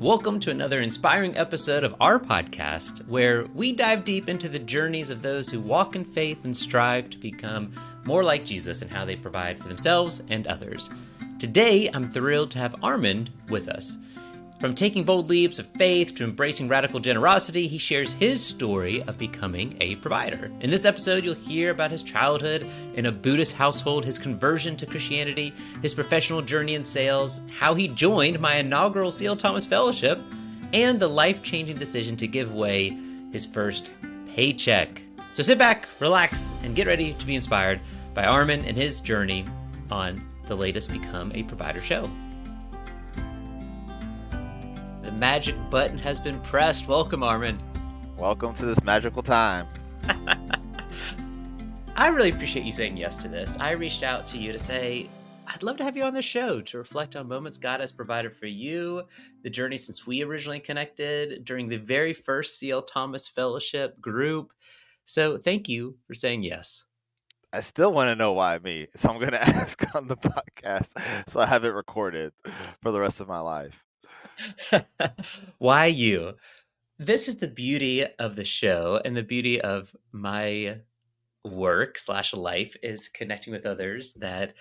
Welcome to another inspiring episode of our podcast, where we dive deep into the journeys of those who walk in faith and strive to become more like Jesus and how they provide for themselves and others. Today, I'm thrilled to have Armand with us. From taking bold leaps of faith to embracing radical generosity, he shares his story of becoming a provider. In this episode, you'll hear about his childhood in a Buddhist household, his conversion to Christianity, his professional journey in sales, how he joined my inaugural C.L. Thomas Fellowship, and the life-changing decision to give away his first paycheck. So sit back, relax, and get ready to be inspired by Armand and his journey on the latest Become a Provider show. The magic button has been pressed. Welcome, Armand. Welcome to this magical time. I really appreciate you saying yes to this. I reached out to you to say, I'd love to have you on the show to reflect on moments God has provided for you, the journey since we originally connected during the very first C.L. Thomas Fellowship group. So thank you for saying yes. I still want to know why me, so I'm going to ask on the podcast so I have it recorded for the rest of my life. Why you? This is the beauty of the show, and the beauty of my work / life is connecting with others that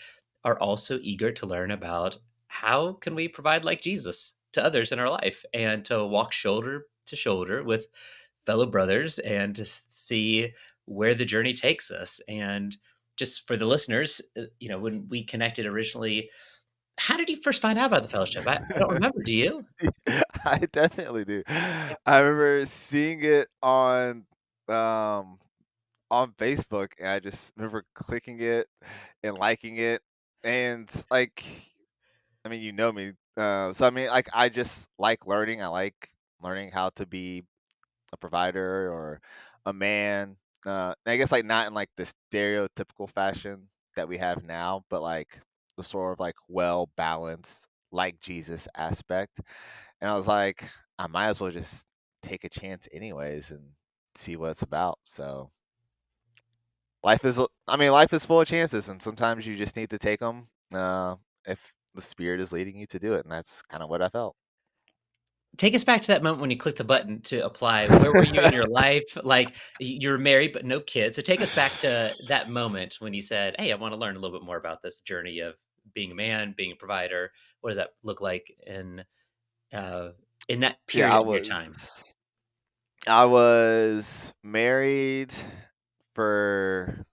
are also eager to learn about how can we provide like Jesus to others in our life, and to walk shoulder to shoulder with fellow brothers and to see where the journey takes us. And just for the listeners, when we connected originally, how did you first find out about the fellowship? I don't remember. Do you? I definitely do. I remember seeing it um, on Facebook, and I just remember clicking it and liking it. And you know me. I just like learning. I like learning how to be a provider or a man. I guess not in the stereotypical fashion that we have now, but the sort of well balanced, like Jesus aspect. And I was like, I might as well just take a chance anyways and see what it's about. So life is full of chances, and sometimes you just need to take them if the spirit is leading you to do it, and that's kind of what I felt. Take us back to that moment when you clicked the button to apply. Where were you in your life? Like, you're married but no kids. So take us back to that moment when you said, "Hey, I want to learn a little bit more about this journey of being a man, being a provider." What does that look like in that Yeah, period of your time? I was married for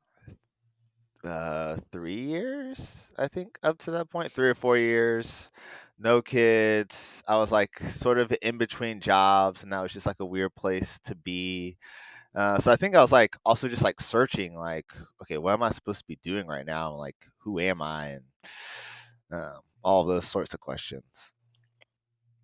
3 years, I think, up to that point, 3 or 4 years, no kids. I was sort of in between jobs, and that was just a weird place to be. So I think I was also just searching, okay, what am I supposed to be doing right now? Who am I? And all of those sorts of questions.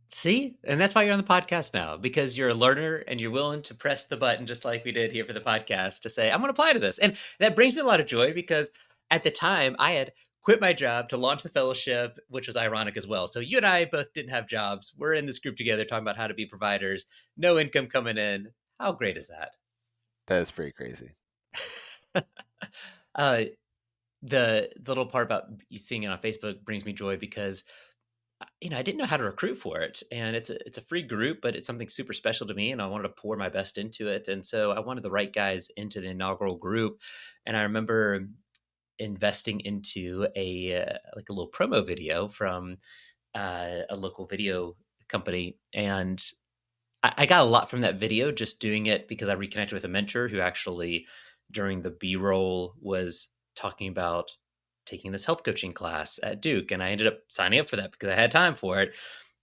See? And that's why you're on the podcast now, because you're a learner and you're willing to press the button just like we did here for the podcast to say, I'm going to apply to this. And that brings me a lot of joy because at the time I had quit my job to launch the fellowship, which was ironic as well. So you and I both didn't have jobs. We're in this group together talking about how to be providers, no income coming in. How great is that? That is pretty crazy. The little part about you seeing it on Facebook brings me joy because I didn't know how to recruit for it, and it's a free group, but it's something super special to me, and I wanted to pour my best into it, and so I wanted the right guys into the inaugural group, and I remember investing into a little promo video from a local video company, and I got a lot from that video just doing it because I reconnected with a mentor who actually during the B-roll was talking about taking this health coaching class at Duke, and I ended up signing up for that because I had time for it.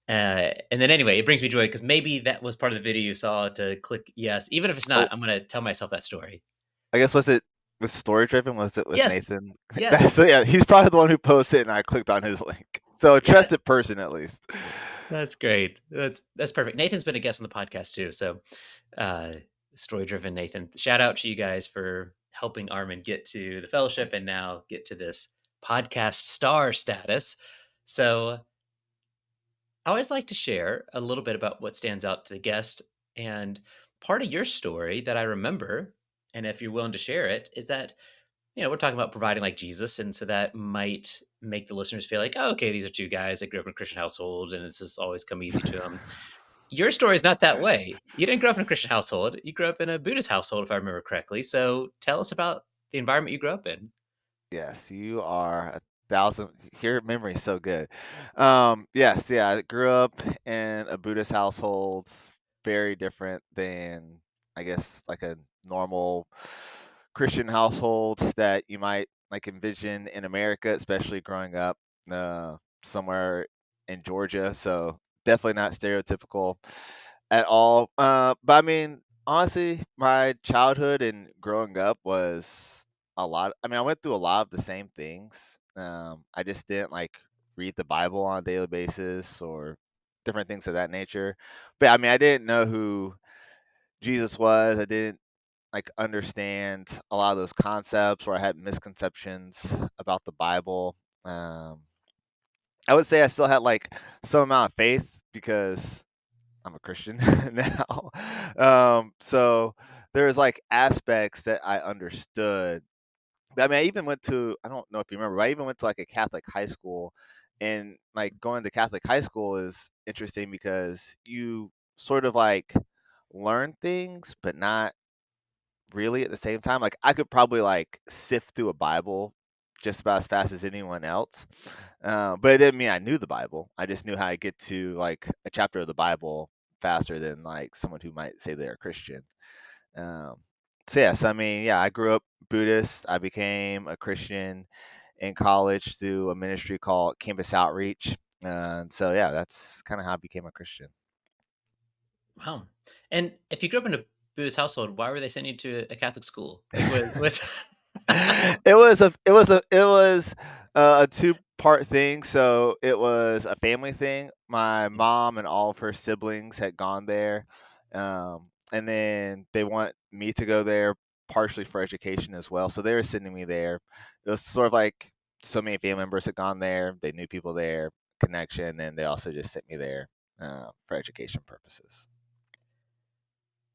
And then anyway, it brings me joy because maybe that was part of the video you saw to click yes. Even if it's not, I'm going to tell myself that story. I guess was it with story driven? Was it with Yes. Nathan? Yes. So yeah, he's probably the one who posted it, and I clicked on his link. So a trusted person at least. That's great. That's perfect. Nathan's been a guest on the podcast too. So story driven Nathan. Shout out to you guys for helping Armand get to the fellowship and now get to this podcast star status. So I always like to share a little bit about what stands out to the guest. And part of your story that I remember, and if you're willing to share it, is that we're talking about providing like Jesus, and so that might make the listeners feel like, oh, okay, these are two guys that grew up in a Christian household, and it's just always come easy to them. Your story is not that way. You didn't grow up in a Christian household. You grew up in a Buddhist household, if I remember correctly. So tell us about the environment you grew up in. Yes, you are a thousand. Your memory is so good. Yes, yeah. I grew up in a Buddhist household, very different than I guess like a normal Christian household that you might like envision in America, especially growing up uh, somewhere in Georgia. So definitely not stereotypical at all. But I mean, honestly, my childhood and growing up was a lot. I mean, I went through a lot of the same things. I just didn't like read the Bible on a daily basis or different things of that nature. But I mean, I didn't know who Jesus was. I didn't like understand a lot of those concepts, or I had misconceptions about the Bible. Um, I would say I still had like some amount of faith because I'm a Christian now. So there's like aspects that I understood. I mean, I even went to, I don't know if you remember, but I even went to like a Catholic high school. And like going to Catholic high school is interesting because you sort of like learn things, but not really at the same time. Like I could probably like sift through a Bible just about as fast as anyone else. But it didn't mean I knew the Bible. I just knew how to get to like a chapter of the Bible faster than like someone who might say they're a Christian. Um, so yes, I mean, yeah, I grew up Buddhist. I became a Christian in college through a ministry called Campus Outreach. And so yeah, that's kind of how I became a Christian. Wow. And if you grew up in a Buddhist household, why were they sending you to a Catholic school? Like, was It was a two-part thing. So it was a family thing. My mom and all of her siblings had gone there, and then they want me to go there partially for education as well. So they were sending me there. It was sort of like so many family members had gone there. They knew people there, connection, and they also just sent me there for education purposes.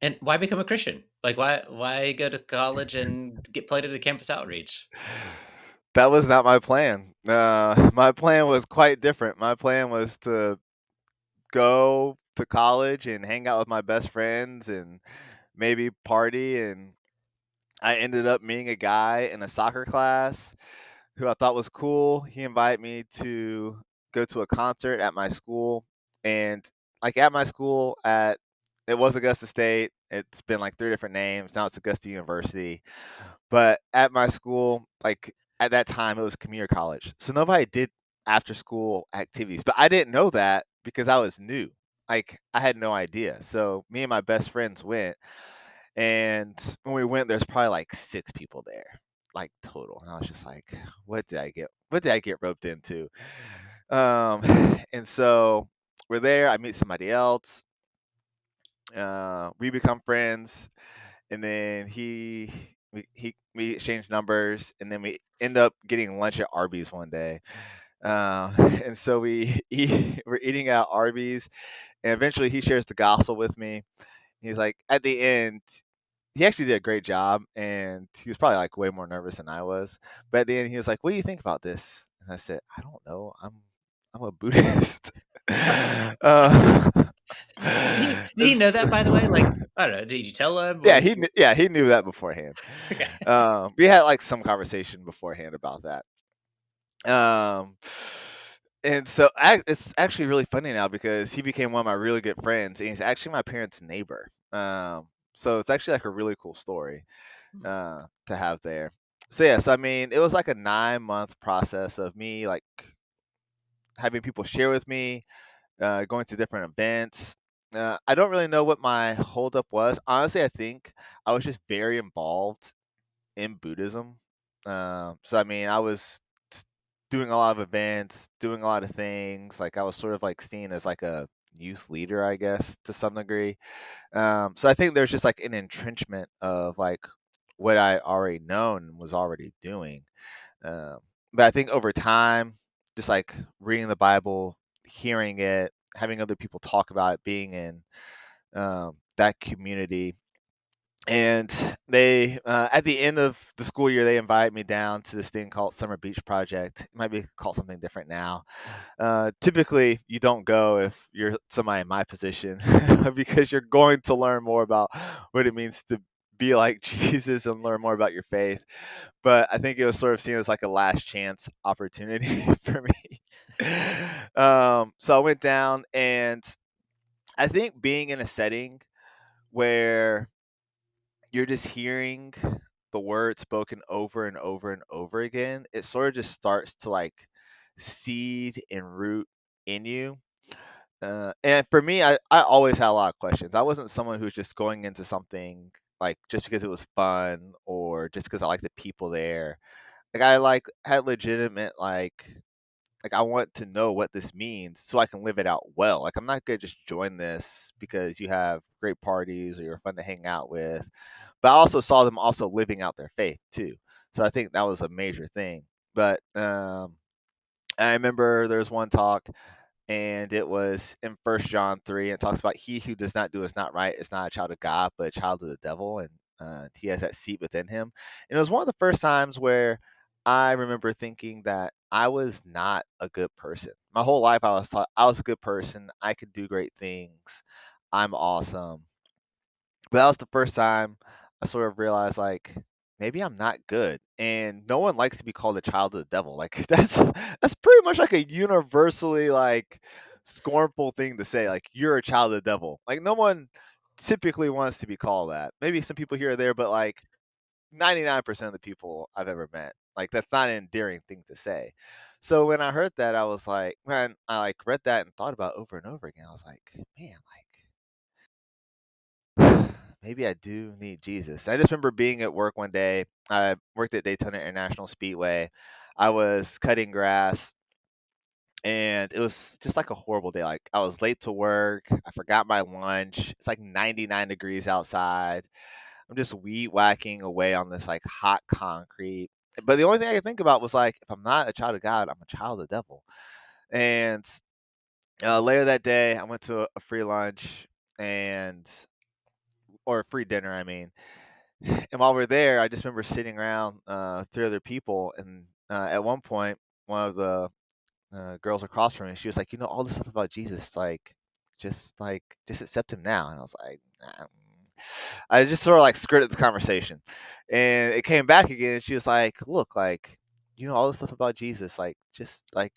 and why become a Christian? Like, why go to college and get played at a campus outreach? That was not my plan. My plan was quite different. My plan was to go to college and hang out with my best friends and maybe party. And I ended up meeting a guy in a soccer class who I thought was cool. He invited me to go to a concert at my school. And like at my school, at it was Augusta State. It's been like three different names. Now it's Augusta University. But at my school, like at that time, it was community college, so nobody did after school activities. But I didn't know that because I was new. Like I had no idea. So me and my best friends went, and when we went, there's probably like six people there, like total. And I was just like, what did I get? What did I get roped into? And so we're there. I meet somebody else. We become friends, and then we exchanged numbers, and then we end up getting lunch at Arby's one day. And so we're eating at Arby's, and eventually he shares the gospel with me. He's like, at the end, he actually did a great job, and he was probably like way more nervous than I was. But at the end, he was like, "What do you think about this?" And I said, "I don't know. I'm a Buddhist." uh, Did he know it's- that, by the way? Like, I don't know. Did you tell him? yeah, Was yeah, he knew that beforehand. okay. We had like some conversation beforehand about that. Um, and so it's actually really funny now because he became one of my really good friends, and he's actually my parents' neighbor. So it's actually like a really cool story to have there. So yeah, so I mean, it was like a 9 month process of me like having people share with me, going to different events. I don't really know what my holdup was. Honestly, I think I was just very involved in Buddhism. So I mean, I was doing a lot of events, doing a lot of things. Like I was sort of like seen as like a youth leader, I guess, to some degree. So I think there's just like an entrenchment of like what I already known and was already doing. Um, but I think over time, just like reading the Bible, hearing it, having other people talk about it, being in that community, And they at the end of the school year they invited me down to this thing called Summer Beach Project. It might be called something different now. Typically you don't go if you're somebody in my position because you're going to learn more about what it means to be like Jesus and learn more about your faith. But I think it was sort of seen as like a last chance opportunity for me. So I went down, and I think being in a setting where you're just hearing the word spoken over and over and over again, it sort of just starts to like seed and root in you. And for me, I always had a lot of questions. I wasn't someone who's just going into something like just because it was fun or just because I like the people there. Like I like had legitimate like I want to know what this means so I can live it out well. Like I'm not gonna just join this because you have great parties or you're fun to hang out with. But I also saw them also living out their faith too. So I think that was a major thing. But I remember there was one talk, and it was in First John 3. And it talks about he who does not do is not right is not a child of God, but a child of the devil, and he has that seed within him. And it was one of the first times where I remember thinking that I was not a good person. My whole life, I was taught I was a good person. I could do great things. I'm awesome. But that was the first time I sort of realized like maybe I'm not good. And no one likes to be called a child of the devil. Like that's pretty much like a universally like scornful thing to say. Like you're a child of the devil. Like no one typically wants to be called that. Maybe some people here or there, but like 99% of the people I've ever met, like that's not an endearing thing to say. So when I heard that, I was like, man, I like read that and thought about it over and over again. I was like, man, like maybe I do need Jesus. I just remember being at work one day. I worked at Daytona International Speedway. I was cutting grass, and it was just like a horrible day. Like I was late to work. I forgot my lunch. It's like 99 degrees outside. I'm just weed whacking away on this like hot concrete. But the only thing I could think about was like, if I'm not a child of God, I'm a child of the devil. And later that day, I went to a free lunch and or a free dinner, I mean. And while we're there, I just remember sitting around three other people, and at one point, one of the girls across from me, she was like, "You know, all this stuff about Jesus, just accept him now." And I was like, nah. I just sort of like skirted the conversation, and it came back again. And she was like, "Look, like, you know, all this stuff about Jesus, like, just like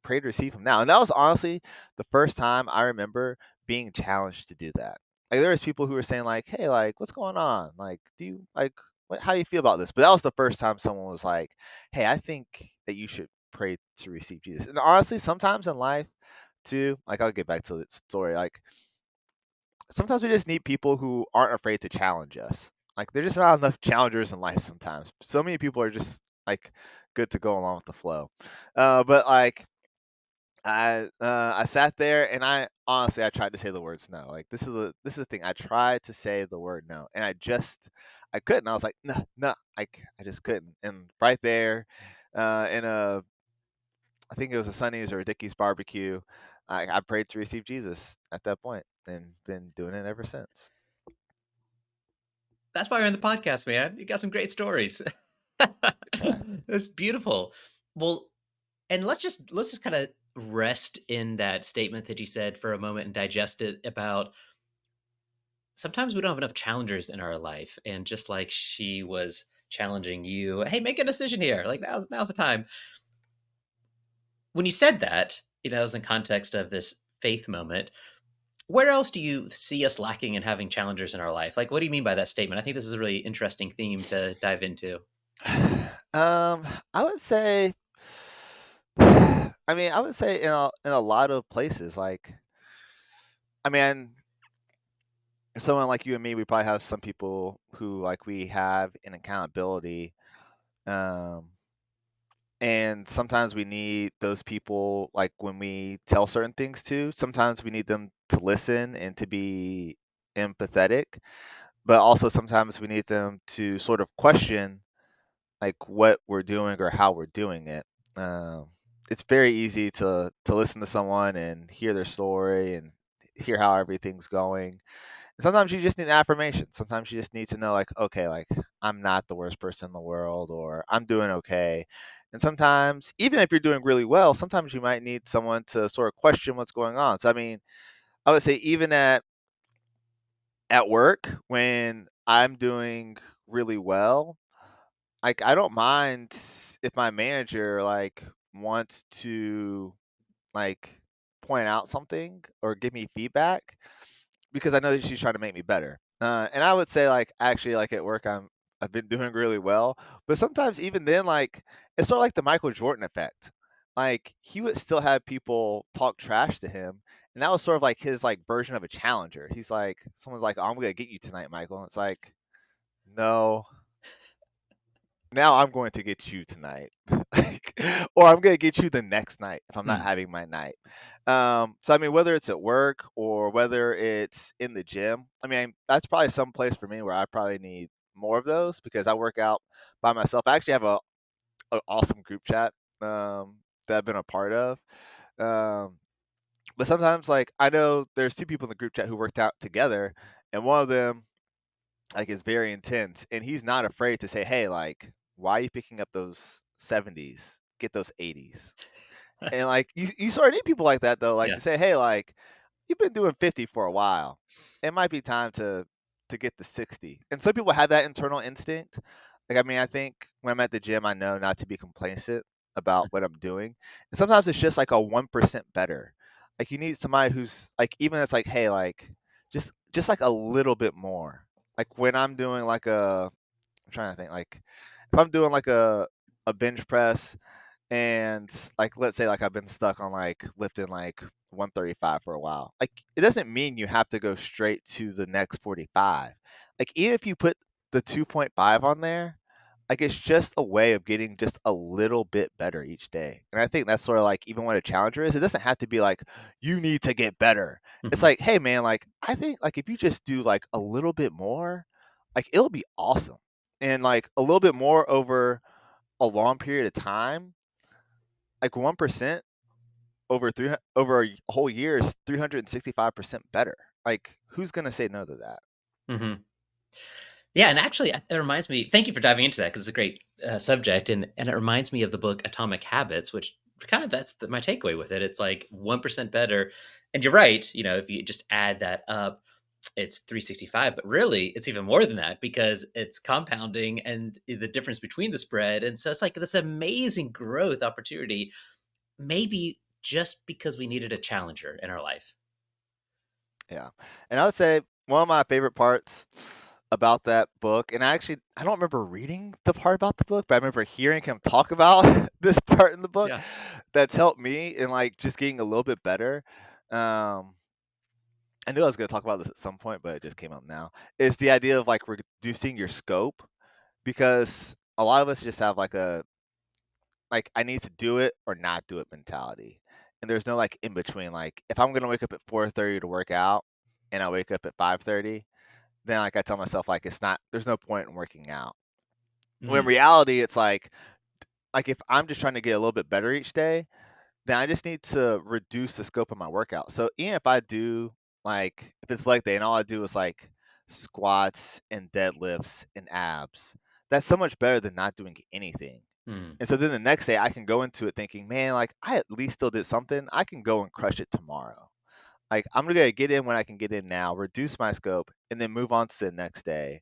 pray to receive him now." And that was honestly the first time I remember being challenged to do that. Like, there was people who were saying like, "Hey, like, what's going on? Like, do you like how do you feel about this?" But that was the first time someone was like, "Hey, I think that you should pray to receive Jesus." And honestly, sometimes in life too, like I'll get back to the story. Like sometimes we just need people who aren't afraid to challenge us. Like there's just not enough challengers in life sometimes. So many people are just like good to go along with the flow. But like I sat there and I honestly I tried to say the words no. Like this is the thing. I tried to say the word no, and I couldn't. I was like no no I just couldn't. And right there, in a I think it was a Sonny's or a Dickie's barbecue, I prayed to receive Jesus at that point and been doing it ever since. That's why you're on the podcast, man. You got some great stories. That's beautiful. Well, and let's just kind of rest in that statement that you said for a moment and digest it about sometimes we don't have enough challengers in our life. And just like she was challenging you, hey, make a decision here. Like now's the time. When you said that, it was in context of this faith moment. Where else do you see us lacking in having challengers in our life? Like, what do you mean by that statement? I think this is a really interesting theme to dive into. I would say, I would say in a lot of places, like, I mean, someone like you and me, we probably have some people who like we have an accountability, um, and sometimes we need those people, like when we tell certain things to. Sometimes we need them to listen and to be empathetic, but also sometimes we need them to sort of question like what we're doing or how we're doing it. Um, it's very easy to listen to someone and hear their story and hear how everything's going. Sometimes you just need affirmation. Sometimes you just need to know, like, okay, like, I'm not the worst person in the world, or I'm doing okay. And sometimes, even if you're doing really well, sometimes you might need someone to sort of question what's going on. So, I mean, I would say even at work when I'm doing really well, like I don't mind if my manager like wants to like point out something or give me feedback because I know that she's trying to make me better. And I would say like actually like at work I've been doing really well, but sometimes even then like it's sort of like the Michael Jordan effect. Like he would still have people talk trash to him, and that was sort of like his like version of a challenger. He's like someone's like, "Oh, I'm gonna get you tonight, Michael," and it's like, no, now I'm going to get you tonight. Like, or I'm going to get you the next night if I'm not Hmm. having my night. So I mean, whether it's at work or whether it's in the gym, I mean, that's probably some place for me where I probably need more of those because I work out by myself. I actually have a awesome group chat that I've been a part of. Um, but sometimes, like, I know there's two people in the group chat who worked out together, and one of them like is very intense, and he's not afraid to say, "Hey, like, why are you picking up those 70s? Get those 80s." And like you sort of need people like that though, like Yeah. to say, "Hey, like you've been doing 50 for a while. It might be time to get the 60." And some people have that internal instinct. Like I mean, I think when I'm at the gym, I know not to be complacent about what I'm doing. And sometimes it's just like a 1% better. Like you need somebody who's like even it's like, "Hey, like just like a little bit more." Like when I'm doing like I'm trying to think like if I'm doing like a bench press and like let's say like I've been stuck on like lifting like 135 for a while. Like it doesn't mean you have to go straight to the next 45. Like even if you put the 2.5 on there, like it's just a way of getting just a little bit better each day. And I think that's sort of like even what a challenger is. It doesn't have to be like you need to get better. It's Hmm. like, hey man, like I think like if you just do like a little bit more, like it'll be awesome. And like a little bit more over a long period of time, like 1% over a whole year is 365% better. Like who's gonna say no to that? Hmm. Yeah, and actually, it reminds me. Thank you for diving into that because it's a great subject, and it reminds me of the book Atomic Habits, which kind of that's my takeaway with it. It's like 1% better, and you're right. You know, if you just add that up, it's 365, but really, it's even more than that because it's compounding and the difference between the spread, and so it's like this amazing growth opportunity. Maybe just because we needed a challenger in our life. Yeah. And I would say one of my favorite parts about that book, and I don't remember reading the part about the book, but I remember hearing him talk about this part in the book Yeah. that's helped me in like just getting a little bit better. Um, I knew I was going to talk about this at some point, but it just came up now. Is the idea of like reducing your scope because a lot of us just have like I need to do it or not do it mentality. And there's no like in between. Like if I'm gonna wake up at 4:30 to work out and I wake up at 5:30, then like I tell myself like it's not there's no point in working out. When in Mm. reality it's like if I'm just trying to get a little bit better each day, then I just need to reduce the scope of my workout. So even if I do like if it's leg day and all I do is like squats and deadlifts and abs, that's so much better than not doing anything. Mm. And so then the next day I can go into it thinking, man, like I at least still did something. I can go and crush it tomorrow. Like I'm gonna get in when I can get in now, reduce my scope, and then move on to the next day,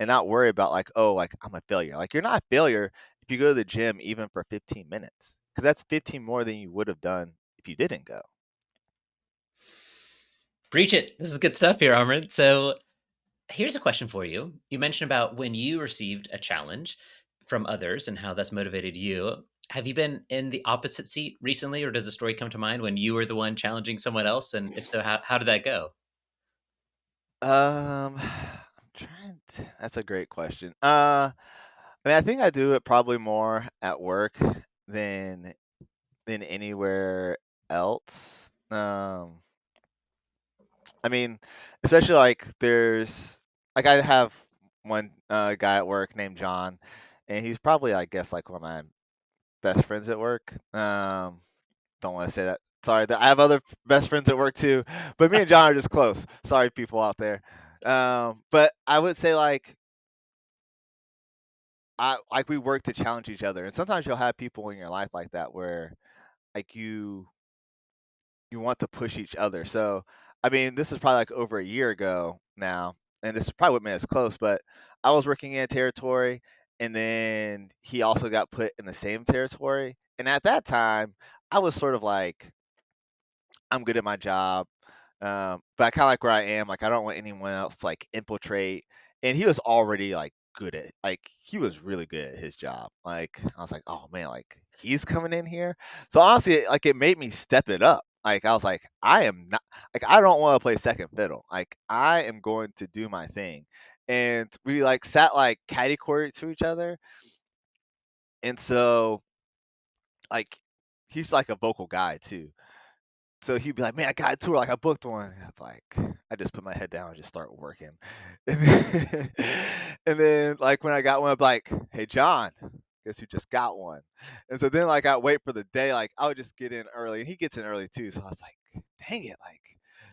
and not worry about like, oh, like I'm a failure. Like you're not a failure if you go to the gym even for 15 minutes, because that's 15 more than you would have done if you didn't go. Preach it. This is good stuff here, Armand. So here's a question for you. You mentioned about when you received a challenge from others and how that's motivated you. Have you been in the opposite seat recently, or does a story come to mind when you were the one challenging someone else? And if so, how did that go? I'm trying to, that's a great question. I mean, I think I do it probably more at work than than anywhere else. I mean, especially like there's like I have one guy at work named John, and he's probably I guess like one of my best friends at work. Don't want to say that. Sorry, I have other best friends at work too, but me and John are just close. Sorry, people out there. But I would say like we work to challenge each other, and sometimes you'll have people in your life like that where like you want to push each other. So, I mean, this is probably like over a year ago now, and this probably wouldn't be as close, but I was working in a territory, and then he also got put in the same territory. And at that time, I was sort of like, I'm good at my job. But I kind of like where I am. Like, I don't want anyone else to like infiltrate. And he was already like good at, like, he was really good at his job. Like, I was like, oh man, like he's coming in here. So honestly, like it made me step it up. Like, I was like, I am not, like, I don't want to play second fiddle. Like, I am going to do my thing. And we like sat like catty corner to each other. And so, like, he's like a vocal guy too. So he'd be like, "Man, I got a tour, like I booked one." And I'm like, I just put my head down and just start working. And then, and then like when I got one, I'd be like, "Hey John, guess who just got one?" And so then like I wait for the day, like I would just get in early, and he gets in early too. So I was like, "Dang it!" Like,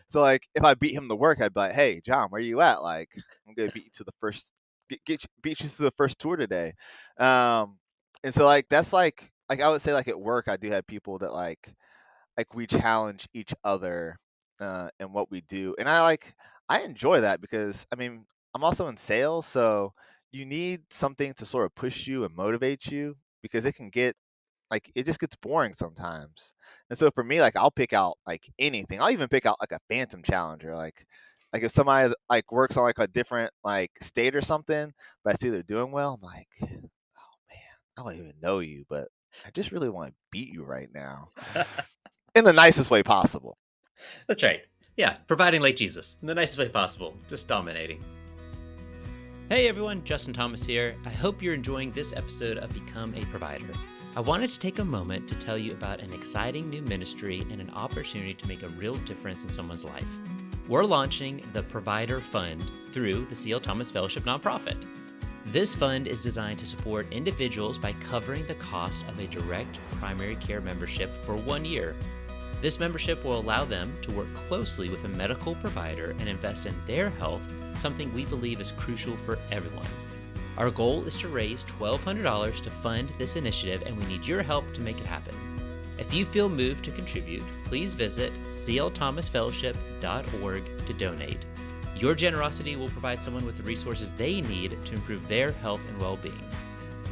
so like if I beat him to work, I'd be like, "Hey John, where you at? Like I'm gonna beat you to the first, beat you to the first tour today." Um, and so like that's like I would say like at work, I do have people that like we challenge each other in what we do, and I enjoy that because I mean I'm also in sales, so you need something to sort of push you and motivate you because it can get like it just gets boring sometimes. And so for me, like I'll pick out like anything. I'll even pick out like a phantom challenger, like if somebody like works on like a different like state or something, but I see they're doing well, I'm like, oh man, I don't even know you, but I just really want to beat you right now in the nicest way possible. That's right. Yeah, providing like Jesus in the nicest way possible, just dominating. Hey everyone, Justin Thomas here. I hope you're enjoying this episode of Become a Provider. I wanted to take a moment to tell you about an exciting new ministry and an opportunity to make a real difference in someone's life. We're launching the Provider Fund through the C.L. Thomas Fellowship nonprofit. This fund is designed to support individuals by covering the cost of a direct primary care membership for 1 year. This membership will allow them to work closely with a medical provider and invest in their health, something we believe is crucial for everyone. Our goal is to raise $1,200 to fund this initiative, and we need your help to make it happen. If you feel moved to contribute, please visit clthomasfellowship.org to donate. Your generosity will provide someone with the resources they need to improve their health and well-being.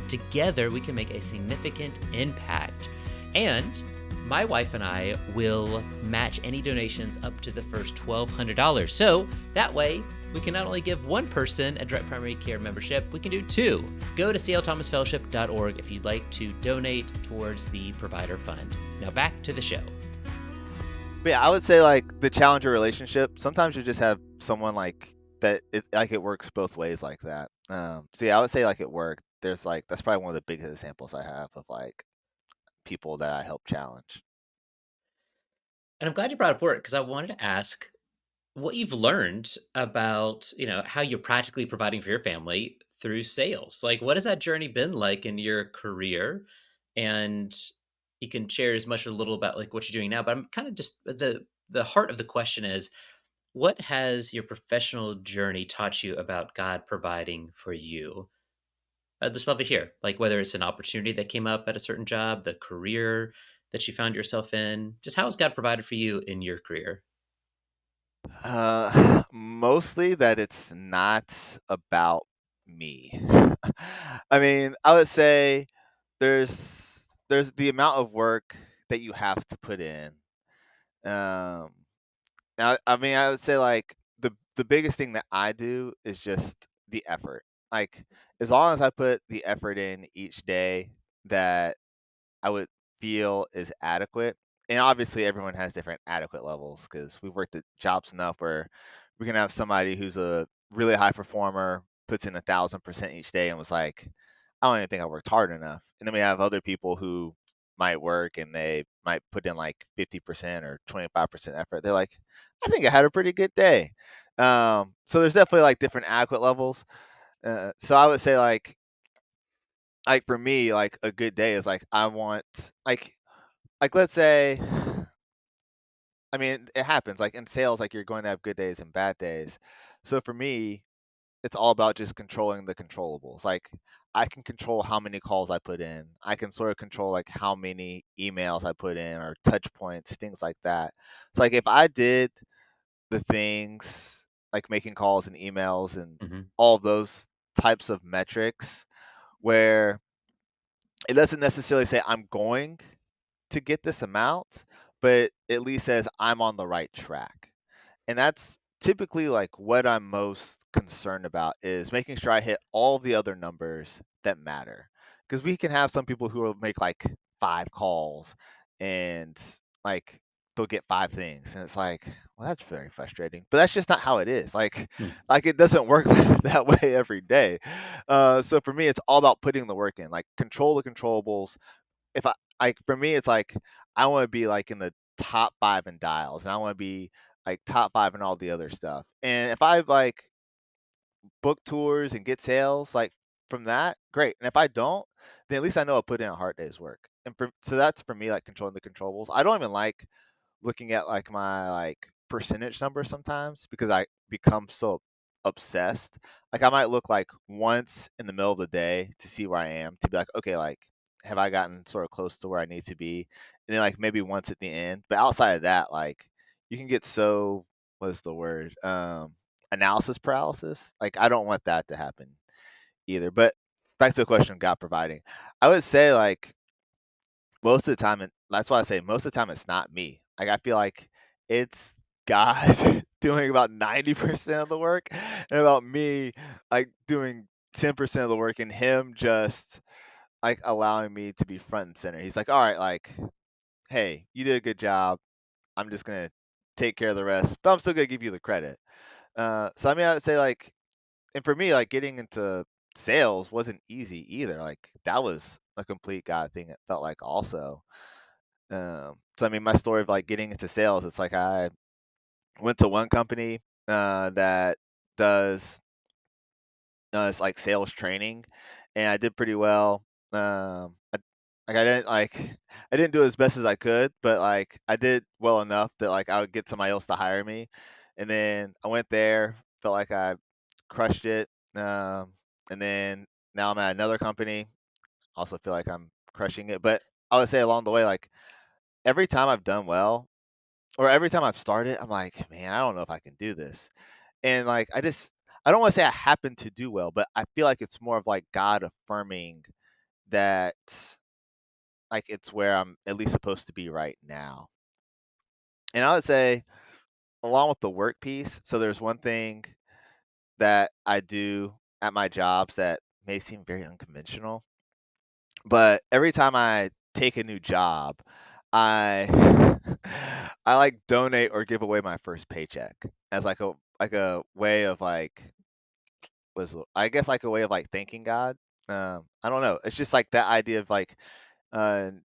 Together, we can make a significant impact, and my wife and I will match any donations up to the first $1,200. So that way, we can not only give one person a direct primary care membership, we can do two. Go to clthomasfellowship.org if you'd like to donate towards the Provider Fund. Now back to the show. But yeah, I would say like the challenger relationship. Sometimes you just have someone like that. It like it works both ways like that. So yeah, I would say like at work, there's like that's probably one of the biggest examples I have of like people that I help challenge. And I'm glad you brought up work because I wanted to ask what you've learned about, how you're practically providing for your family through sales. Like, what has that journey been like in your career? And you can share as much or little about like what you're doing now, but I'm kind of just the heart of the question is what has your professional journey taught you about God providing for you? I'd just love to hear, like whether it's an opportunity that came up at a certain job, the career that you found yourself in. Just how has God provided for you in your career? Mostly that it's not about me. I mean, I would say there's the amount of work that you have to put in. Um, I mean, I would say like the biggest thing that I do is just the effort. Like as long as I put the effort in each day that I would feel is adequate. And obviously, everyone has different adequate levels because we've worked at jobs enough where we can have somebody who's a really high performer, puts in 1,000% each day, and was like, I don't even think I worked hard enough. And then we have other people who might work and they might put in like 50% or 25% effort. They're like, I think I had a pretty good day. So there's definitely like different adequate levels. So I would say like for me, like a good day is like I want like let's say I mean it happens like in sales like you're going to have good days and bad days. So for me, it's all about just controlling the controllables. Like I can control how many calls I put in. I can sort of control like how many emails I put in or touch points, things like that. So like if I did the things like making calls and emails and Mhm. all those types of metrics where it doesn't necessarily say I'm going to get this amount, but at least says I'm on the right track. And that's typically like what I'm most concerned about is making sure I hit all the other numbers that matter. Because we can have some people who will make like 5 calls and like they'll get 5 things, and it's like, well, that's very frustrating. But that's just not how it is. Hmm. Like it doesn't work that way every day. So for me, it's all about putting the work in. Like control the controllables. If I like for me, it's like I want to be like in the top 5 in dials, and I want to be like top 5 in all the other stuff. And if I like book tours and get sales like from that, great. And if I don't, then at least I know I put in a hard day's work. And so that's for me like controlling the controllables. I don't even like looking at like my like percentage number sometimes because I become so obsessed. Like I might look like once in the middle of the day to see where I am to be like, okay, like have I gotten sort of close to where I need to be? And then like maybe once at the end. But outside of that, like you can get so what's the word? Analysis paralysis. Like I don't want that to happen either. But back to the question of God providing. I would say like most of the time, and that's why I say most of the time it's not me. Like I feel like it's God doing about 90% of the work, and about me like doing 10% of the work, and Him just like allowing me to be front and center. He's like, all right, like, hey, you did a good job. I'm just gonna take care of the rest, but I'm still gonna give you the credit. So I mean, I would say like, and for me, like getting into sales wasn't easy either. Like that was a complete God thing. It felt like also. So I mean, my story of like getting into sales, it's like I went to one company that does it's like sales training, and I did pretty well. Like I didn't do as best as I could, but like I did well enough that like I would get somebody else to hire me. And then I went there, felt like I crushed it. And then now I'm at another company, also feel like I'm crushing it. But I would say along the way, like every time I've done well, or every time I've started, I'm like, man, I don't know if I can do this. And like, I don't want to say I happen to do well, but I feel like it's more of like God affirming that, like, it's where I'm at least supposed to be right now. And I would say, along with the work piece, so there's one thing that I do at my jobs that may seem very unconventional, but every time I take a new job, I I like donate or give away my first paycheck as like a way of like was I guess like a way of like thanking God. I don't know. It's just like that idea of like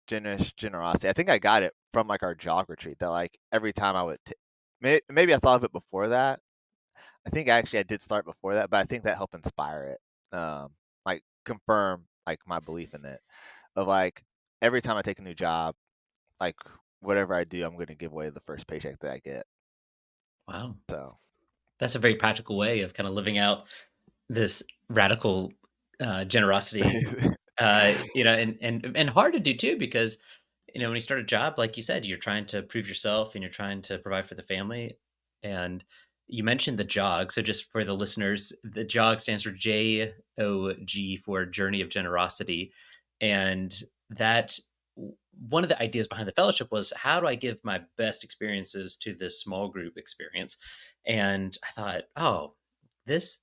generosity. I think I got it from like our jog retreat that like every time I would maybe I thought of it before that. I think actually I did start before that, but I think that helped inspire it. Like confirm like my belief in it of like every time I take a new job, like whatever I do, I'm going to give away the first paycheck that I get. Wow. So That's a very practical way of kind of living out this radical, generosity, and hard to do too because, when you start a job, like you said, you're trying to prove yourself and you're trying to provide for the family. And you mentioned the jog. So just for the listeners, the jog stands for JOG for Journey of Generosity. And that one of the ideas behind the fellowship was how do I give my best experiences to this small group experience? And I thought, oh, this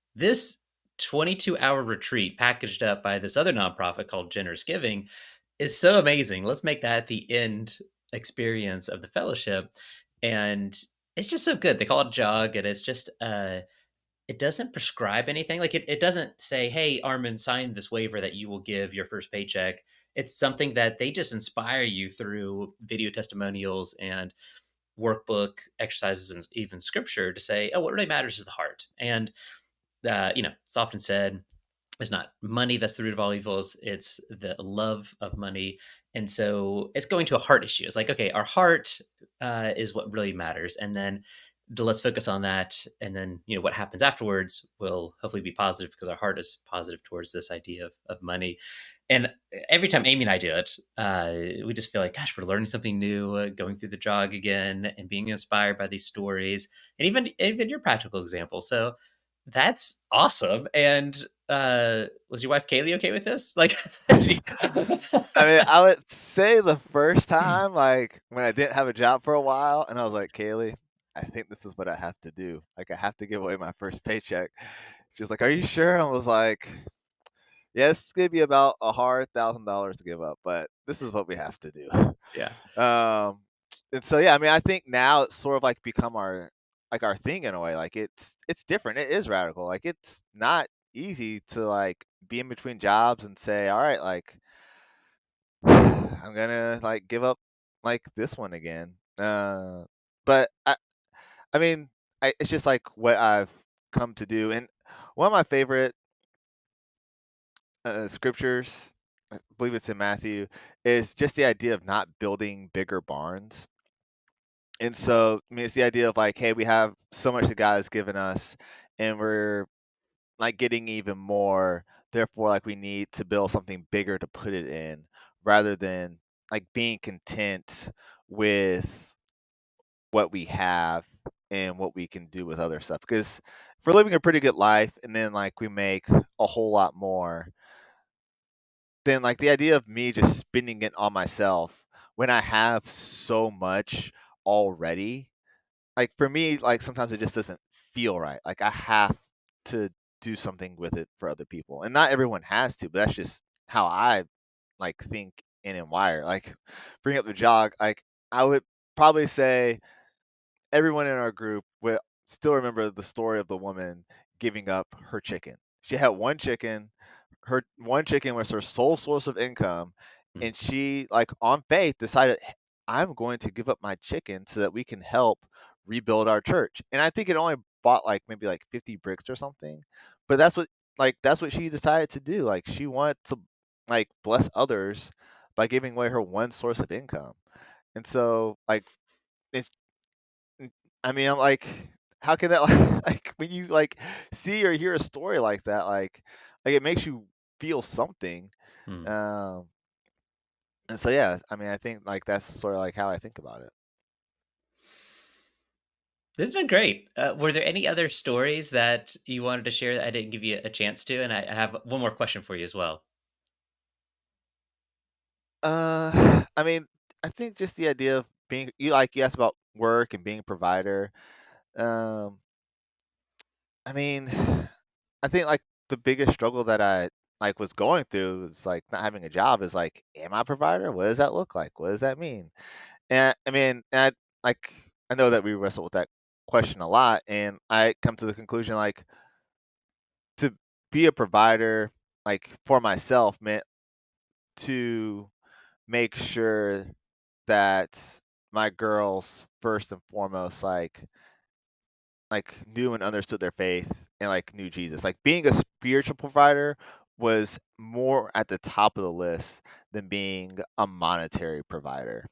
22-hour retreat packaged up by this other nonprofit called Generous Giving is so amazing. Let's make that the end experience of the fellowship. And it's just so good. They call it jog, and it's just it doesn't prescribe anything. Like it doesn't say, hey, Armin, sign this waiver that you will give your first paycheck. It's something that they just inspire you through video testimonials and workbook exercises and even scripture to say, oh, what really matters is the heart. And it's often said it's not money that's the root of all evils, it's the love of money. And so it's going to a heart issue. It's like, okay, our heart is what really matters. And then let's focus on that, and then what happens afterwards will hopefully be positive because our heart is positive towards this idea of money. And every time Amy and I do it, we just feel like, gosh, we're learning something new, going through the jog again, and being inspired by these stories, and even your practical example. So that's awesome. And was your wife Kaylee okay with this? Like, did you? I mean, I would say the first time, like when I didn't have a job for a while, and I was like, Kaylee, I think this is what I have to do. Like, I have to give away my first paycheck. She was like, Are you sure? I was like, Yeah, it's gonna be about a hard $1,000 to give up, but this is what we have to do. Yeah. Um, and so yeah, I mean, I think now it's sort of like become our thing in a way. Like it's different. It is radical. Like it's not easy to like be in between jobs and say, all right, like I'm gonna like give up like this one again. But I mean, it's just like what I've come to do. And one of my favorite scriptures, I believe it's in Matthew, is just the idea of not building bigger barns. And so, I mean, it's the idea of like, hey, we have so much that God has given us, and we're like getting even more. Therefore, like we need to build something bigger to put it in, rather than like being content with what we have and what we can do with other stuff. Because if we're living a pretty good life, and then like we make a whole lot more, then like the idea of me just spending it on myself when I have so much already, like for me, like sometimes it just doesn't feel right. Like I have to do something with it for other people. And not everyone has to, but that's just how I like think and am wired. Like bring up the jog, like I would probably say everyone in our group will still remember the story of the woman giving up her chicken. She had one chicken. Her one chicken was her sole source of income, Mm, and she, like on faith, decided, "Hey, I'm going to give up my chicken so that we can help rebuild our church." And I think it only bought like maybe like 50 bricks or something, but that's what she decided to do. Like she wanted to like bless others by giving away her one source of income. And so like it, Mm, I mean, I'm like, how can that like when you like see or hear a story like it makes you feel something. mm. Um, and so yeah, I mean, I think like that's sort of like how I think about it. This has been great. Were there any other stories that you wanted to share that I didn't give you a chance to? And I have one more question for you as well. I mean, I think just the idea of being you asked about work and being a provider. Um, I mean, I think like the biggest struggle that I like was going through is like not having a job is like, am I a provider? What does that look like? What does that mean? And I mean, like I know that we wrestle with that question a lot, and I come to the conclusion like to be a provider, like for myself, meant to make sure that my girls first and foremost like knew and understood their faith and like knew Jesus. Like being a spiritual provider was more at the top of the list than being a monetary provider.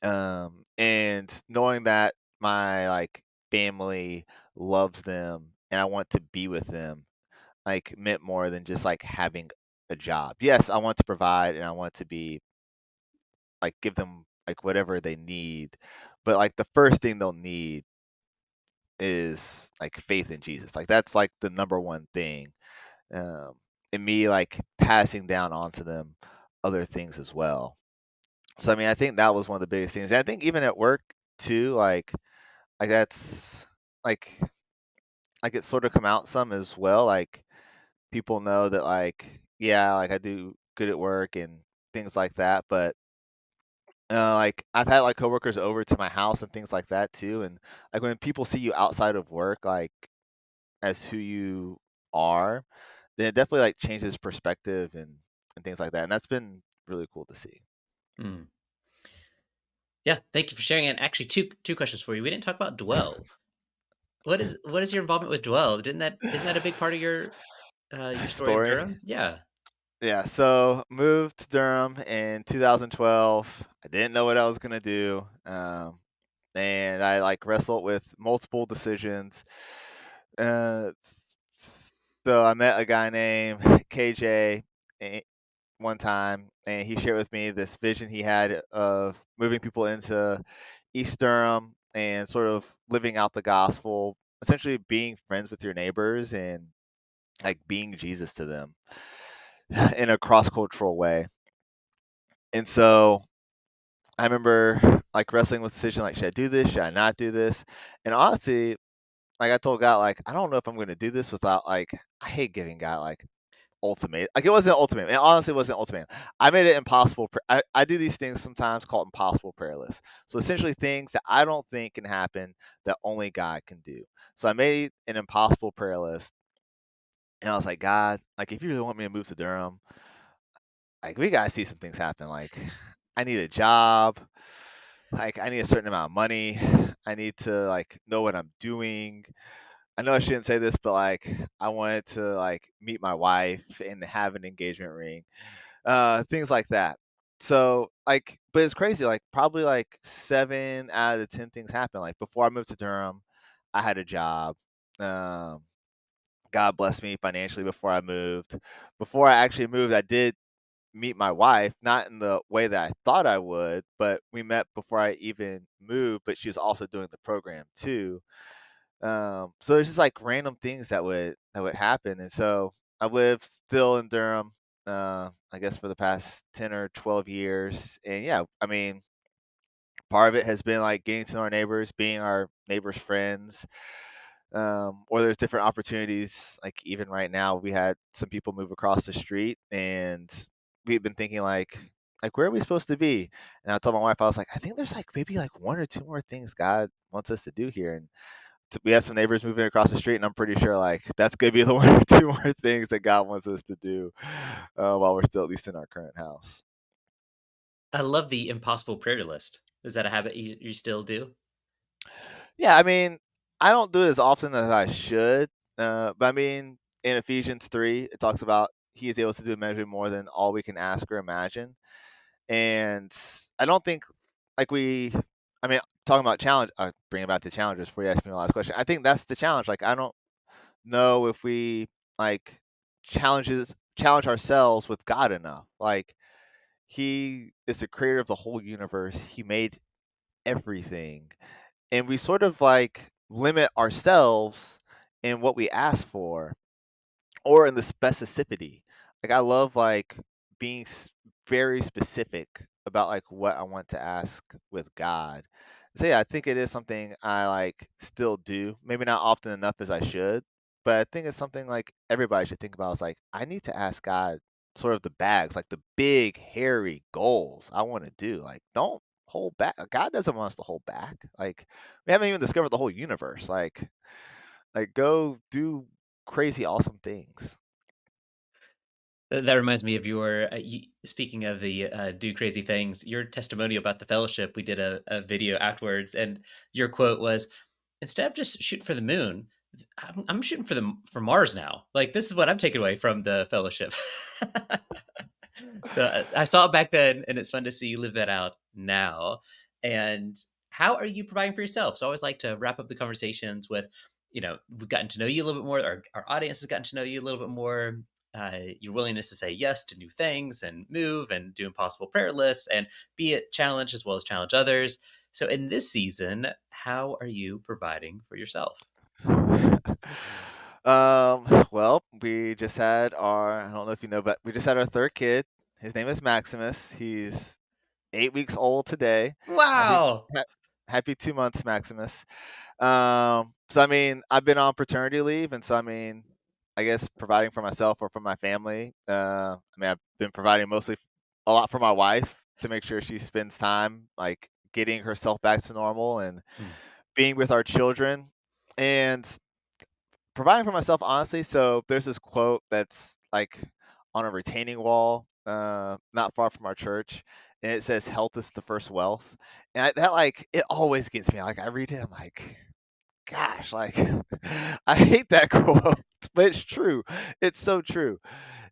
And knowing that my like family loves them and I want to be with them like meant more than just like having a job. Yes, I want to provide and I want to be like give them like whatever they need, but like the first thing they'll need is like faith in Jesus. Like that's like the number one thing. Um, and me like passing down onto them other things as well. So I mean, I think that was one of the biggest things. And I think even at work too, like that's like like it sort of come out some as well. Like people know that like yeah, like I do good at work and things like that. But like I've had like coworkers over to my house and things like that too. And like when people see you outside of work, like as who you are, then it definitely like changes perspective and things like that. And that's been really cool to see. Mm. Yeah, thank you for sharing. And actually, two questions for you. We didn't talk about Dwell. What is your involvement with Dwell? Didn't that isn't that a big part of your story of Story. Durham? Yeah. Yeah, so moved to Durham in 2012. I didn't know what I was gonna do. and I like wrestled with multiple decisions. Uh, so I met a guy named KJ one time, and he shared with me this vision he had of moving people into East Durham and sort of living out the gospel, essentially being friends with your neighbors and like being Jesus to them in a cross cultural way. And so I remember like wrestling with the decision like, should I do this? Should I not do this? And honestly, like I told God, like, I don't know if I'm going to do this without like, I hate giving God like ultimate. Like it wasn't ultimate. It honestly wasn't ultimate. I made it impossible. I do these things sometimes called impossible prayer lists. So essentially things that I don't think can happen that only God can do. So I made an impossible prayer list, and I was like, God, like if you really want me to move to Durham, like we gotta see some things happen. Like I need a job. Like I need a certain amount of money. I need to like know what I'm doing. I know I shouldn't say this, but like I wanted to like meet my wife and have an engagement ring, things like that. So like, but it's crazy. Like probably like 7 out of the 10 things happen. Like before I moved to Durham, I had a job. Um, God blessed me financially before I moved. Before I actually moved, I did meet my wife, not in the way that I thought I would, but we met before I even moved. But she was also doing the program too. So there's just like random things that would happen, and so I've lived still in Durham, I guess for the past 10 or 12 years, and yeah, I mean, part of it has been like getting to know our neighbors, being our neighbors' friends, or there's different opportunities. Like even right now, we had some people move across the street, and we've been thinking like where are we supposed to be? And I told my wife, I was like, I think there's like maybe like one or two more things God wants us to do here, and we have some neighbors moving across the street, and I'm pretty sure like that's gonna be the one or two more things that God wants us to do while we're still at least in our current house. I love the impossible prayer list. Is that a habit you still do? Yeah, I mean, I don't do it as often as I should, but I mean, in Ephesians 3, it talks about He is able to do immeasurably more than all we can ask or imagine, and I don't think like we. I mean, talking about challenge, bring it back to challenges before you ask me the last question. I think that's the challenge. Like, I don't know if we like challenge ourselves with God enough. Like he is the creator of the whole universe. He made everything. And we sort of like limit ourselves in what we ask for or in the specificity. Like I love like being very specific about like what I want to ask with God. So yeah, I think it is something I like still do. Maybe not often enough as I should, but I think it's something like everybody should think about. Is like I need to ask God sort of the bags, like the big hairy goals I want to do. Like don't hold back. God doesn't want us to hold back. Like we haven't even discovered the whole universe. Like go do crazy awesome things. That reminds me of your speaking of the do crazy things. Your testimonial about the fellowship. We did a video afterwards, and your quote was, "Instead of just shooting for the moon, I'm shooting for Mars now. Like this is what I'm taking away from the fellowship." So I saw it back then, and it's fun to see you live that out now. And how are you providing for yourself? So I always like to wrap up the conversations with, we've gotten to know you a little bit more. Our audience has gotten to know you a little bit more. Your willingness to say yes to new things and move and do impossible prayer lists and be it challenge as well as challenge others. So in this season, how are you providing for yourself? Well, we just had I don't know if you know, but we just had our third kid. His name is Maximus. He's 8 weeks old today. Happy, Wow. ha- happy 2 months, Maximus. So I mean, I've been on paternity leave, and so I mean, I guess providing for myself or for my family. I mean, I've been providing mostly a lot for my wife to make sure she spends time like getting herself back to normal and Mm. being with our children. And providing for myself, honestly. So there's this quote that's like on a retaining wall, not far from our church, and it says, "Health is the first wealth." And that like it always gets me. Like I read it, I'm like, gosh, like I hate that quote, but it's true. It's so true.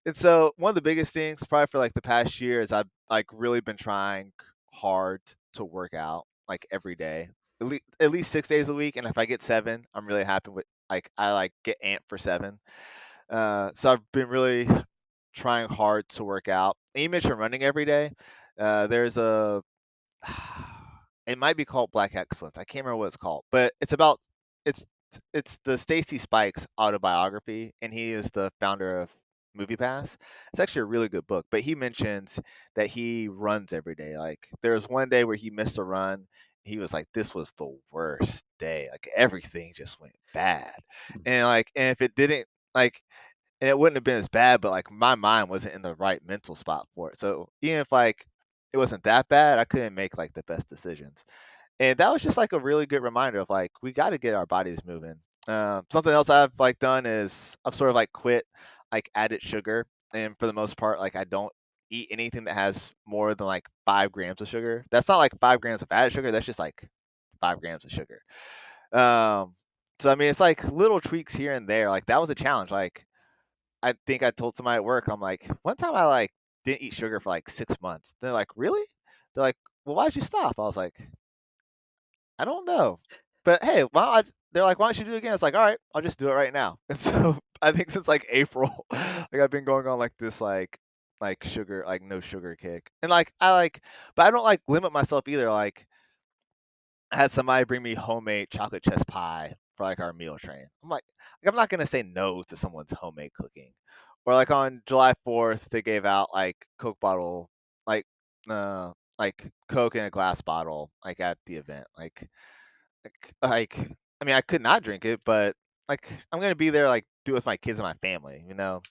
And so one of the biggest things, probably for like the past year, is I've like really been trying hard to work out like every day. at least 6 days a week, and if I get 7, I'm really happy with. Like I like get amped for 7. So I've been really trying hard to work out. And you mentioned running every day. There's a it might be called Black Excellence. I can't remember what it's called, but it's it's the Stacy Spikes autobiography, and he is the founder of MoviePass. It's actually a really good book, but he mentions that he runs every day. Like there was one day where he missed a run. He was like, "This was the worst day. Like everything just went bad," and if it didn't like and it wouldn't have been as bad, but like my mind wasn't in the right mental spot for it. So even if like it wasn't that bad, I couldn't make like the best decisions. And that was just like a really good reminder of like we got to get our bodies moving. Something else I've like done is I've sort of like quit like added sugar, and for the most part, like I don't eat anything that has more than like 5 grams of sugar. That's not like 5 grams of added sugar. That's just like 5 grams of sugar. Um, so I mean, it's like little tweaks here and there. Like that was a challenge. Like I think I told somebody at work, I'm like, one time I like didn't eat sugar for like 6 months. They're like, really? They're like, well, why'd you stop? I was like, I don't know. But hey, they're like, why don't you do it again? It's like, all right, I'll just do it right now. And so I think since like April, like I've been going on like this like sugar like no sugar kick. And like but I don't like limit myself either. Like I had somebody bring me homemade chocolate chess pie for like our meal train. I'm not gonna say no to someone's homemade cooking. Or like on July 4th, they gave out like Coke bottle, like like Coke in a glass bottle, like at the event. Like I mean, I could not drink it, but like I'm gonna be there, like do it with my kids and my family, you know.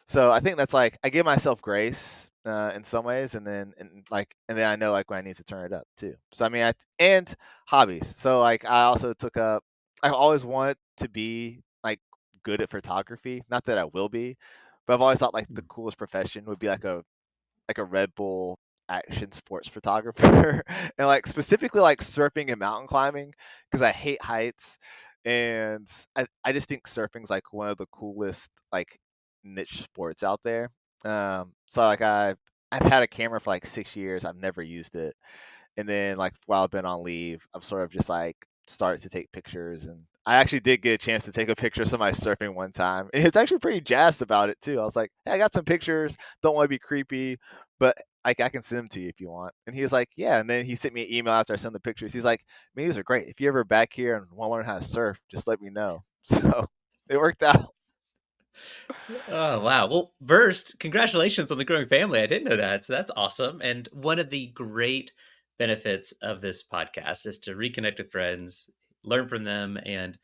So I think that's like I give myself grace in some ways, and then I know like when I need to turn it up too. So I mean, and hobbies. So like I also took up. I've always wanted to be like good at photography. Not that I will be, but I've always thought like the coolest profession would be like a Red Bull action sports photographer and like specifically like surfing and mountain climbing because I hate heights and I just think surfing's like one of the coolest like niche sports out there. So like I've had a camera for like 6 years. I've never used it, and then like while I've been on leave, I've sort of just like started to take pictures, and I actually did get a chance to take a picture of somebody surfing one time. And he was actually pretty jazzed about it too. I was like, "Hey, I got some pictures. Don't want to be creepy, but like I can send them to you if you want." And he was like, "Yeah." And then he sent me an email after I sent the pictures. He's like, "Man, these are great. If you're ever back here and want to learn how to surf, just let me know." So it worked out. Oh, wow. Well, first, congratulations on the growing family. I didn't know that. So that's awesome. And one of the great benefits of this podcast is to reconnect with friends, learn from them, and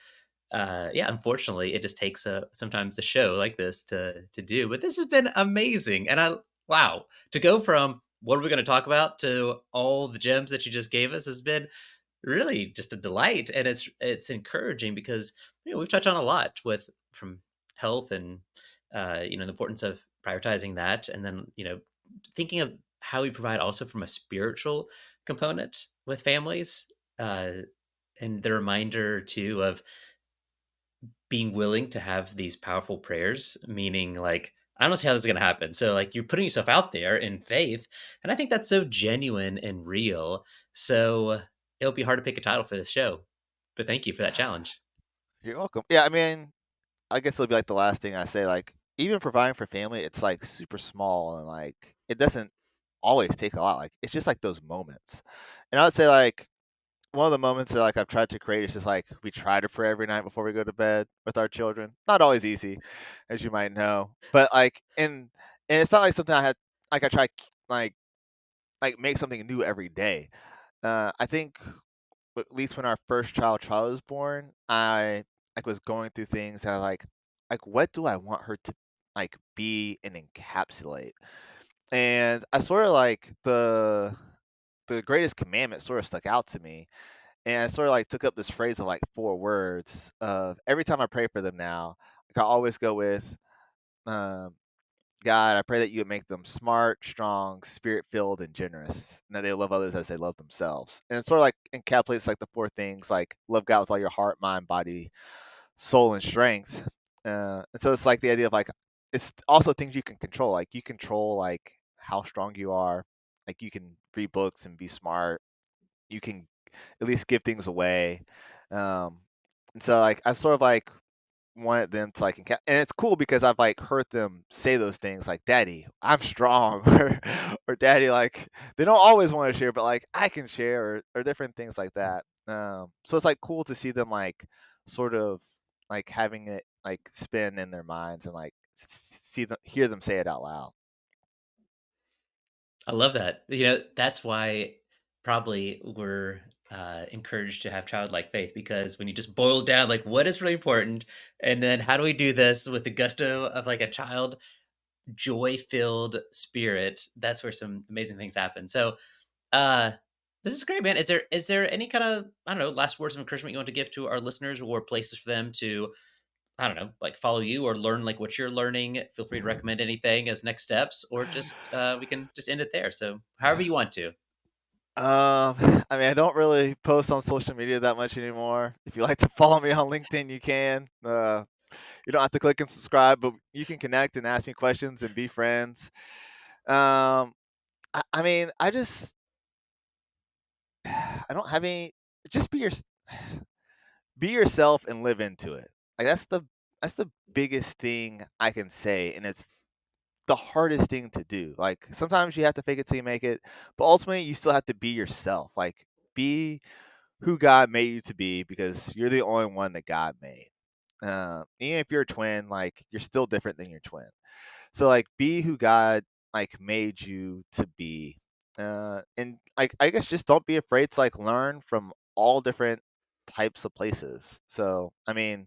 yeah, unfortunately, it just takes sometimes a show like this to do. But this has been amazing, and I wow to go from what are we going to talk about to all the gems that you just gave us has been really just a delight, and it's encouraging because we've touched on a lot with from health and the importance of prioritizing that, and then thinking of how we provide also from a spiritual component with families, uh, and the reminder too of being willing to have these powerful prayers, meaning like, I don't see how this is going to happen. So, like, you're putting yourself out there in faith. And I think that's so genuine and real. So, it'll be hard to pick a title for this show. But thank you for that challenge. You're welcome. Yeah, I mean, I guess it'll be like the last thing I say. Like even providing for family, it's like super small and like it doesn't always take a lot. Like it's just like those moments. And I would say like one of the moments that like I've tried to create is just like we try to pray every night before we go to bed with our children. Not always easy, as you might know. But like and it's not like something I had like I try like like make something new every day. I think at least when our first child was born, I like was going through things and I like what do I want her to like be and encapsulate? And I sort of like the greatest commandment sort of stuck out to me. And I sort of like took up this phrase of like 4 words of every time I pray for them now, like I always go with um God, I pray that you would make them smart, strong, spirit filled, and generous, and that they love others as they love themselves. And it sort of like encapsulates like the 4 things, like love God with all your heart, mind, body, soul, and strength. And so it's like the idea of like it's also things you can control. Like you control like how strong you are. Like you can read books and be smart. You can at least give things away. Um, and so like I sort of like wanted them to like and it's cool because I've like heard them say those things like daddy I'm strong or daddy like they don't always want to share but like I can share or different things like that. So it's like cool to see them like sort of like having it like spin in their minds and like see them hear them say it out loud. I love that. That's why probably we're encouraged to have childlike faith, because when you just boil down like what is really important, and then how do we do this with the gusto of like a child joy-filled spirit, that's where some amazing things happen. So, uh, this is great, man. Is there any kind of, I don't know, last words of encouragement you want to give to our listeners, or places for them to, I don't know, like follow you or learn like what you're learning? Feel free to recommend anything as next steps, or just we can just end it there. So, however you want to. I mean, I don't really post on social media that much anymore. If you like to follow me on LinkedIn, you can. You don't have to click and subscribe, but you can connect and ask me questions and be friends. I mean, I just I don't have any. Just be yourself and live into it. Like that's the biggest thing I can say, and it's the hardest thing to do. Like sometimes you have to fake it till you make it, but ultimately you still have to be yourself. Like be who God made you to be because you're the only one that God made. Even if you're a twin, like you're still different than your twin. So like be who God like made you to be. And like I guess just don't be afraid to like learn from all different types of places. So I mean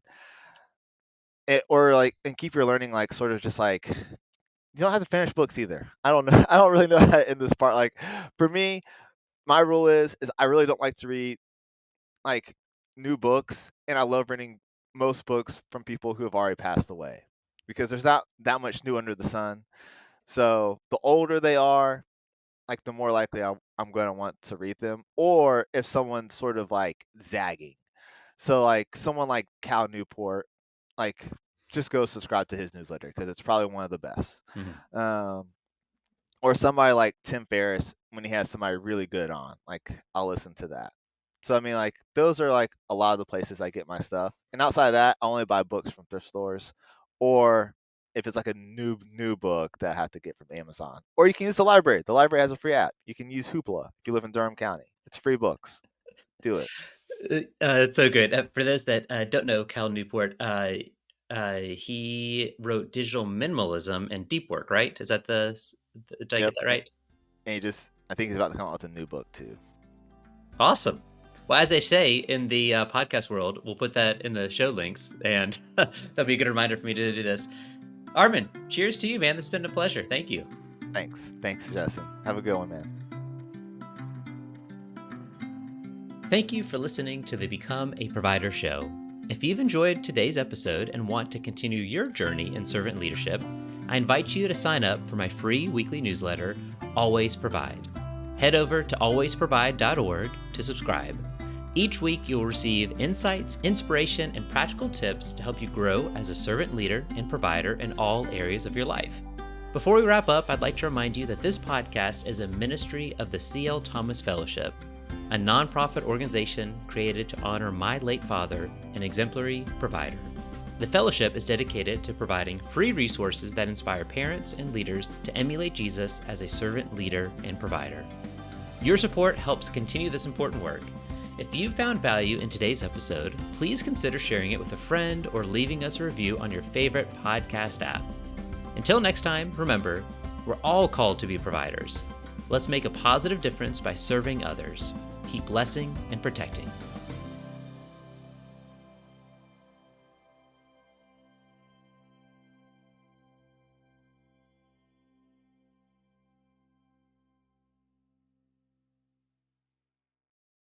or like and keep your learning like sort of just like you don't have to finish books either. I don't know. I don't really know how to end this part. Like for me, my rule is I really don't like to read like new books, and I love reading most books from people who have already passed away because there's not that much new under the sun. So the older they are, like the more likely I'm going to want to read them. Or if someone's sort of like zagging, so like someone like Cal Newport, like just go subscribe to his newsletter because it's probably one of the best. Mhm. Um, or somebody like Tim Ferriss when he has somebody really good on, like I'll listen to that. So I mean, like those are like a lot of the places I get my stuff. And outside of that, I only buy books from thrift stores, or if it's like a new book that I have to get from Amazon. Or you can use the library. The library has a free app. You can use Hoopla if you live in Durham County. It's free books. Do it. It's so good. For those that don't know Cal Newport, he wrote Digital Minimalism and Deep Work, right? Is that did I Yep. get that right? And I think he's about to come out with a new book too. Awesome. Well, as they say in the podcast world, we'll put that in the show links, and that'll be a good reminder for me to do this. Armin, cheers to you, man. This has been a pleasure. Thank you. Thanks, Justin. Have a good one, man. Thank you for listening to the Become a Provider show. If you've enjoyed today's episode and want to continue your journey in servant leadership, I invite you to sign up for my free weekly newsletter, Always Provide. Head over to alwaysprovide.org to subscribe. Each week, you'll receive insights, inspiration, and practical tips to help you grow as a servant leader and provider in all areas of your life. Before we wrap up, I'd like to remind you that this podcast is a ministry of the C.L. Thomas Fellowship, a nonprofit organization created to honor my late father, an exemplary provider. The fellowship is dedicated to providing free resources that inspire parents and leaders to emulate Jesus as a servant leader and provider. Your support helps continue this important work. If you found value in today's episode, please consider sharing it with a friend or leaving us a review on your favorite podcast app. Until next time, remember, we're all called to be providers. Let's make a positive difference by serving others. Keep blessing and protecting.